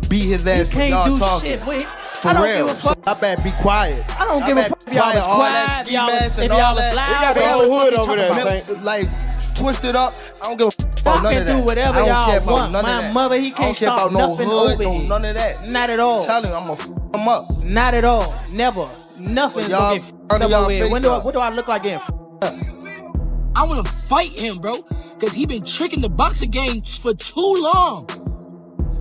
beat his ass for y'all He can't do talking. shit. Wait, For I don't real. give a fuck. So I better be quiet. I don't give a fuck if y'all was all that quiet, ski mask if and all y'all was that. loud. We got the whole hood over there, Milk, like, twisted up. I don't give a fuck about Y'all none can of that. do whatever I don't y'all care about want. none My of that. mother, he I can't don't care stop about no nothing hood, over no here. none of that. Not at all. I'm telling you, I'm gonna f him up. Not at all. Never. Nothing's Well, gonna get f***ed up over here. What do I look like getting f***ed up? I want to fight him, bro, because he been tricking the boxing game for too long.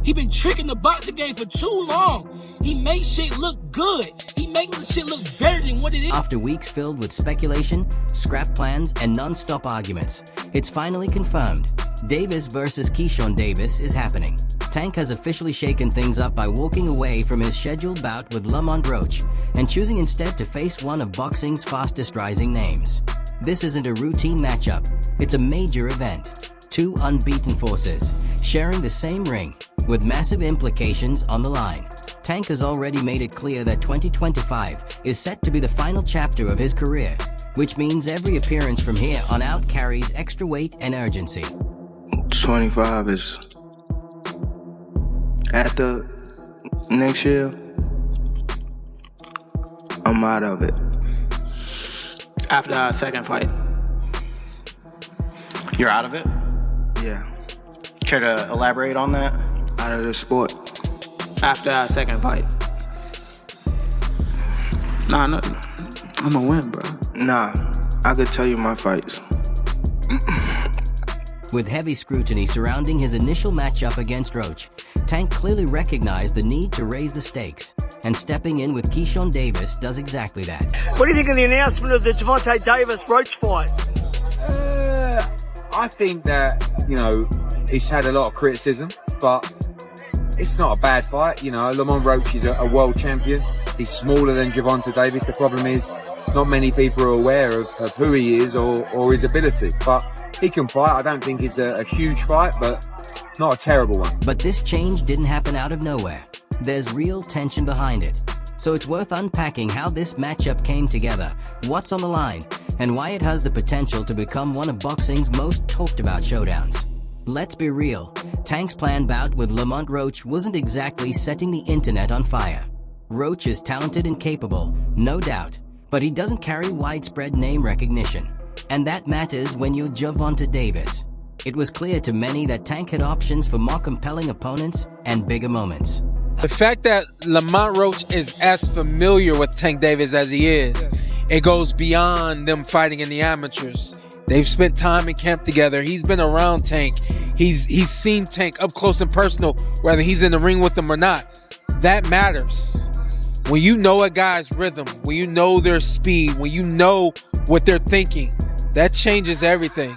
He been tricking the boxing game for too long. He makes shit look good. He makes the shit look better than what it is. After weeks filled with speculation, scrap plans, and non-stop arguments, it's finally confirmed. Davis versus Keyshawn Davis is happening. Tank has officially shaken things up by walking away from his scheduled bout with Lamont Roach and choosing instead to face one of boxing's fastest rising names. This isn't a routine matchup. It's a major event. Two unbeaten forces sharing the same ring with massive implications on the line. Tank has already made it clear that 2025 is set to be the final chapter of his career, which means every appearance from here on out carries extra weight and urgency. 25 is after next year. I'm out of it. After our second fight. You're out of it? Yeah, Care to elaborate on that? out of the sport. After our second fight. Nah, nothing. I'm gonna win, bro. Nah, I could tell you my fights. With heavy scrutiny surrounding his initial matchup against Roach, Tank clearly recognized the need to raise the stakes, and stepping in with Keyshawn Davis does exactly that. What do you think of the announcement of the Gervonta Davis Roach fight? I think that, he's had a lot of criticism, but it's not a bad fight. Lamont Roach is a world champion. He's smaller than Gervonta Davis. The problem is not many people are aware of who he is or his ability, but he can fight. I don't think it's a huge fight, but not a terrible one. But this change didn't happen out of nowhere. There's real tension behind it. So it's worth unpacking how this matchup came together, what's on the line, and why it has the potential to become one of boxing's most talked about showdowns. Let's be real, Tank's planned bout with Lamont Roach wasn't exactly setting the internet on fire. Roach is talented and capable, no doubt, but he doesn't carry widespread name recognition. And that matters when you're Gervonta Davis. It was clear to many that Tank had options for more compelling opponents and bigger moments. The fact that Lamont Roach is as familiar with Tank Davis as he is, it goes beyond them fighting in the amateurs. They've spent time in camp together. He's been around Tank. He's seen Tank up close and personal, whether he's in the ring with them or not. That matters. When you know a guy's rhythm, when you know their speed, when you know what they're thinking, that changes everything,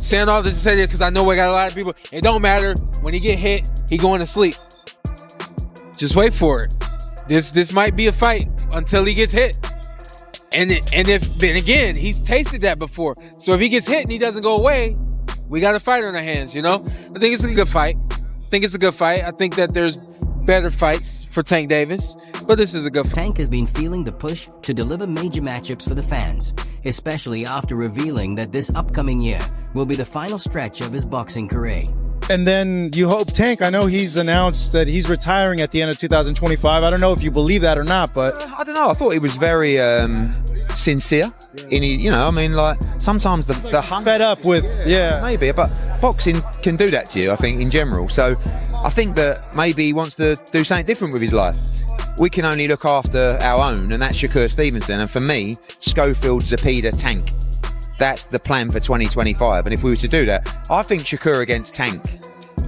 Saying all this to say that because I know we got a lot of people. It don't matter. When he get hit, he going to sleep. Just wait for it. This might be a fight until he gets hit. And again, he's tasted that before. So if he gets hit and he doesn't go away, we got a fight on our hands, I think it's a good fight. I think that there's better fights for Tank Davis, but this is a good fight. Tank has been feeling the push to deliver major matchups for the fans, especially after revealing that this upcoming year will be the final stretch of his boxing career. And then you hope Tank, I know he's announced that he's retiring at the end of 2025. I don't know if you believe that or not, but I don't know. I thought he was very sincere. Sometimes the hunt. fed up with, Maybe, but boxing can do that to you, I think, in general. So I think that maybe he wants to do something different with his life. We can only look after our own, and that's Shakur Stevenson. And for me, Schofield, Zepeda, Tank. That's the plan for 2025. And if we were to do that, I think Shakur against Tank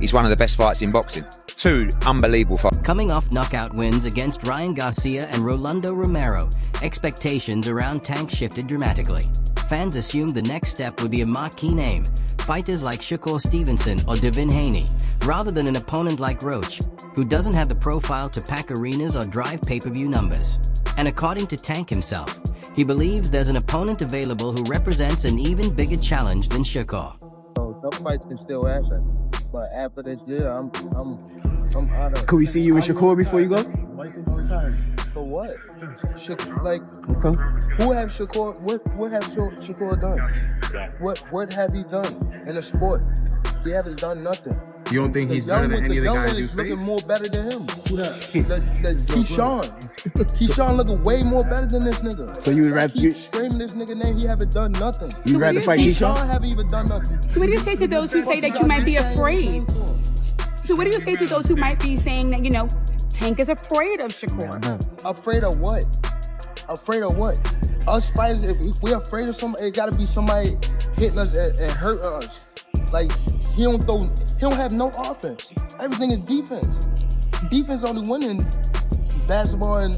is one of the best fights in boxing. Two unbelievable fights. Coming off knockout wins against Ryan Garcia and Rolando Romero, expectations around Tank shifted dramatically. Fans assumed the next step would be a marquee name, fighters like Shakur Stevenson or Devin Haney, rather than an opponent like Roach, who doesn't have the profile to pack arenas or drive pay-per-view numbers. And according to Tank himself, he believes there's an opponent available who represents an even bigger challenge than Shakur. Some fights can still happen, but after this year, I'm out of it. Could we see you with Shakur before you go? For what? Who have Shakur? What have Shakur done? What have he done in the sport? He haven't done nothing. You don't think he's better than any of the guys you looking face? more better than him. Who that? Keyshawn. Keyshawn looking way more better than this nigga. So you would rather keep screaming this nigga name? He haven't done nothing. You rather fight Keyshawn? Haven't even done nothing. So what do you say to those who say that you might be afraid? So what do you say to those who might be saying that, you know, Tank is afraid of Shakur? Afraid of what? Afraid of what? Us fighters, if we're afraid of somebody, it gotta be somebody hitting us and hurting us. Like, he don't have no offense. Everything is defense. Defense only winning basketball and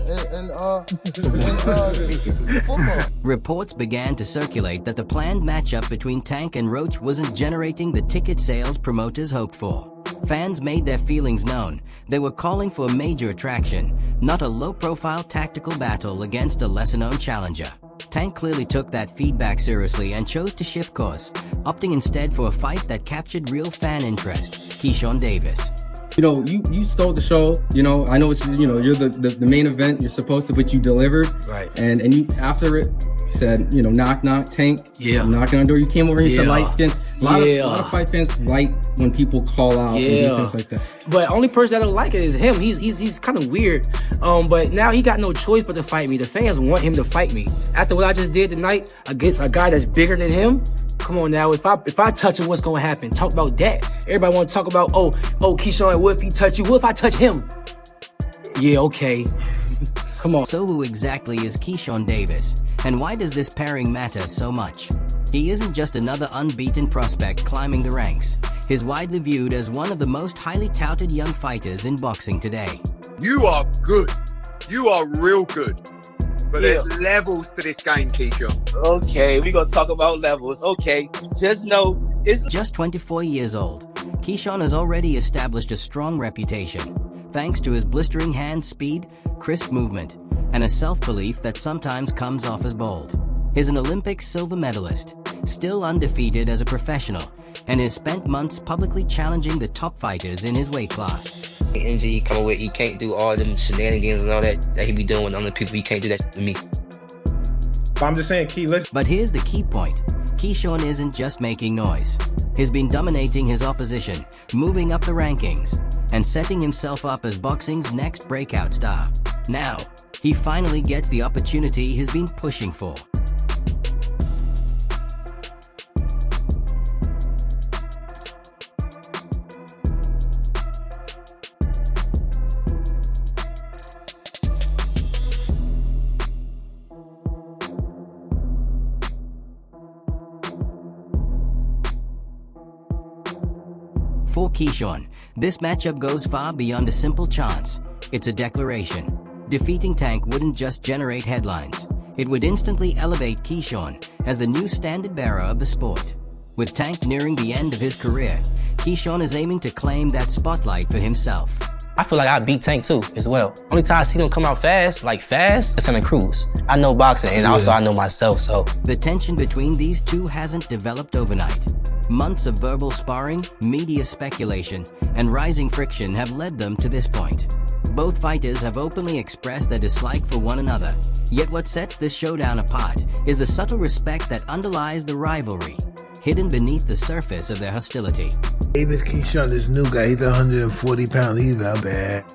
football. Reports began to circulate that the planned matchup between Tank and Roach wasn't generating the ticket sales promoters hoped for. Fans made their feelings known. They were calling for a major attraction, not a low-profile tactical battle against a lesser-known challenger. Tank clearly took that feedback seriously and chose to shift course, opting instead for a fight that captured real fan interest, Keyshawn Davis. You know, you stole the show. You know, I know it's, you know, you're the main event. You're supposed to, but you delivered. Right. And you after it, you said, you know, knock, Tank. Yeah. I'm knocking on the door. You came over here, you said light skin. A lot of fight fans like when people call out and do things like that. But only person that don't like it is him. He's kind of weird. But now he got no choice but to fight me. The fans want him to fight me. After what I just did tonight against a guy that's bigger than him. Come on now, if I touch him, what's gonna happen? Talk about that. Everybody wanna talk about, oh, Keyshawn, what if he touch you? What if I touch him? Yeah, okay. Come on. So who exactly is Keyshawn Davis? And why does this pairing matter so much? He isn't just another unbeaten prospect climbing the ranks. He's widely viewed as one of the most highly touted young fighters in boxing today. You are good. You are real good. But there's levels to this game, Keyshawn. Okay, we're going to talk about levels. Okay, just know it's... Just 24 years old, Keyshawn has already established a strong reputation, thanks to his blistering hand speed, crisp movement, and a self-belief that sometimes comes off as bold. He's an Olympic silver medalist, still undefeated as a professional, and has spent months publicly challenging the top fighters in his weight class. The energy he come with, he can't do all them shenanigans and all that he be doing with other people. He can't do that to me. I'm just saying, But here's the key point. Keyshawn isn't just making noise. He's been dominating his opposition, moving up the rankings, and setting himself up as boxing's next breakout star. Now, he finally gets the opportunity he's been pushing for. For Keyshawn, this matchup goes far beyond a simple chance. It's a declaration. Defeating Tank wouldn't just generate headlines. It would instantly elevate Keyshawn as the new standard-bearer of the sport. With Tank nearing the end of his career, Keyshawn is aiming to claim that spotlight for himself. I feel like I beat Tank too, as well. Only time I see him come out fast, it's on the cruise. I know boxing, and also I know myself, so. The tension between these two hasn't developed overnight. Months of verbal sparring, media speculation, and rising friction have led them to this point. Both fighters have openly expressed their dislike for one another. Yet what sets this showdown apart is the subtle respect that underlies the rivalry, hidden beneath the surface of their hostility. Davis Keyshawn, this new guy, he's 140 pounds, he's not bad.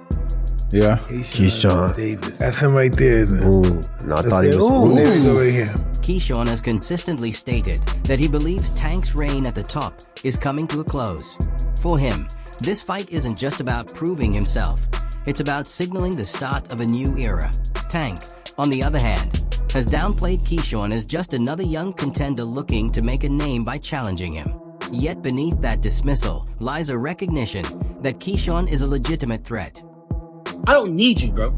Yeah. Keyshawn Davis. That's him right there, isn't it? Ooh, no, I thought he was... Ooh, there we go right here. Keyshawn has consistently stated that he believes Tank's reign at the top is coming to a close. For him, this fight isn't just about proving himself. It's about signaling the start of a new era. Tank, on the other hand, has downplayed Keyshawn as just another young contender looking to make a name by challenging him. Yet beneath that dismissal lies a recognition that Keyshawn is a legitimate threat. I don't need you, bro.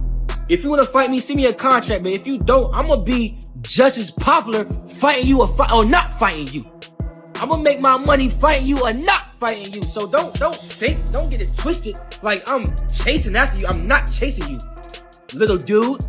If you want to fight me, send me a contract, but if you don't, I'm going to be just as popular fighting you or not fighting you. I'm going to make my money fighting you or not fighting you. So don't get it twisted like I'm chasing after you. I'm not chasing you. Little dude,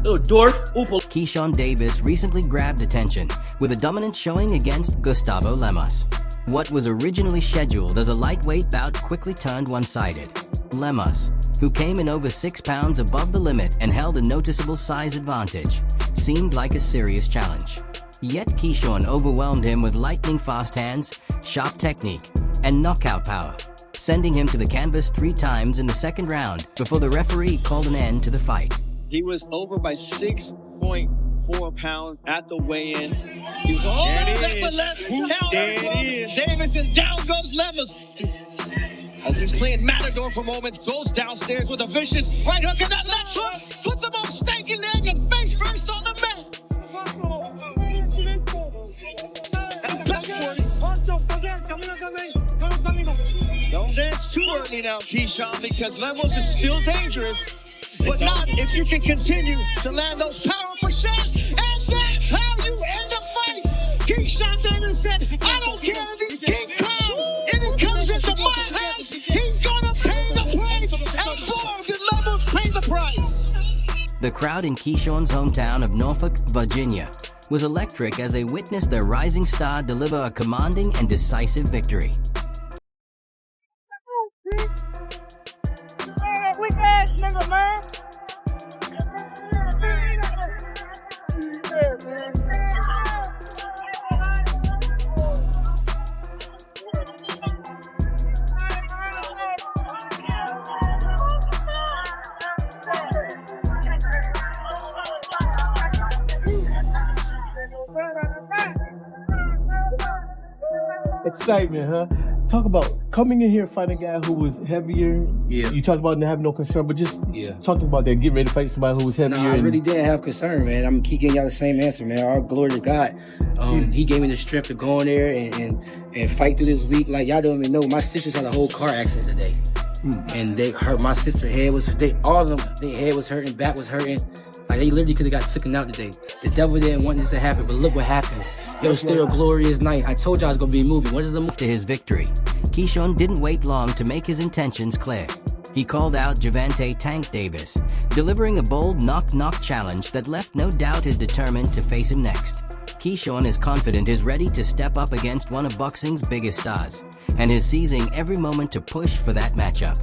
little dwarf, oople. Keyshawn Davis recently grabbed attention with a dominant showing against Gustavo Lemos. What was originally scheduled as a lightweight bout quickly turned one-sided. Lemos, who came in over 6 pounds above the limit and held a noticeable size advantage, seemed like a serious challenge. Yet Keyshawn overwhelmed him with lightning-fast hands, sharp technique, and knockout power. sending him to the canvas 3 times in the second round before the referee called an end to the fight. He was over by 6.4 pounds at the weigh-in. He was that's a left counter. There it is. Davis, and down goes Levers. As he's playing Matador for moments, goes downstairs with a vicious right hook, and that left hook puts him on stanky legs and face first on the mat. And backwards. Don't dance too early now, Keyshawn, because Lemos is still dangerous, but not if you can continue to land those powerful shots. And that's how you end the fight. Keyshawn Davis said, I don't care if he's King Kong. If he comes into my house, he's gonna pay the price. And boy, did Lemos pay the price. The crowd in Keyshawn's hometown of Norfolk, Virginia, was electric as they witnessed their rising star deliver a commanding and decisive victory. Weak ass nigga, man. Excitement, huh? Talk about coming in here fighting a guy who was heavier. Yeah. You talked about not having no concern, but just talking about that, get ready to fight somebody who was heavier. No, I really didn't have concern, man. I'm keep giving y'all the same answer, man. All glory to God. He gave me the strength to go in there and fight through this week. Like y'all don't even know, my sisters had a whole car accident today, and they hurt. My sister's head was all of them. Their head was hurting, back was hurting. Like they literally could have got taken out today. The devil didn't want this to happen, but look what happened. It was still a glorious night. I told y'all it's gonna be a movie. What is the move? To his victory, Keyshawn didn't wait long to make his intentions clear. He called out Gervonta "Tank" Davis, delivering a bold knock-knock challenge that left no doubt he's determined to face him next. Keyshawn is confident he's ready to step up against one of boxing's biggest stars, and is seizing every moment to push for that matchup.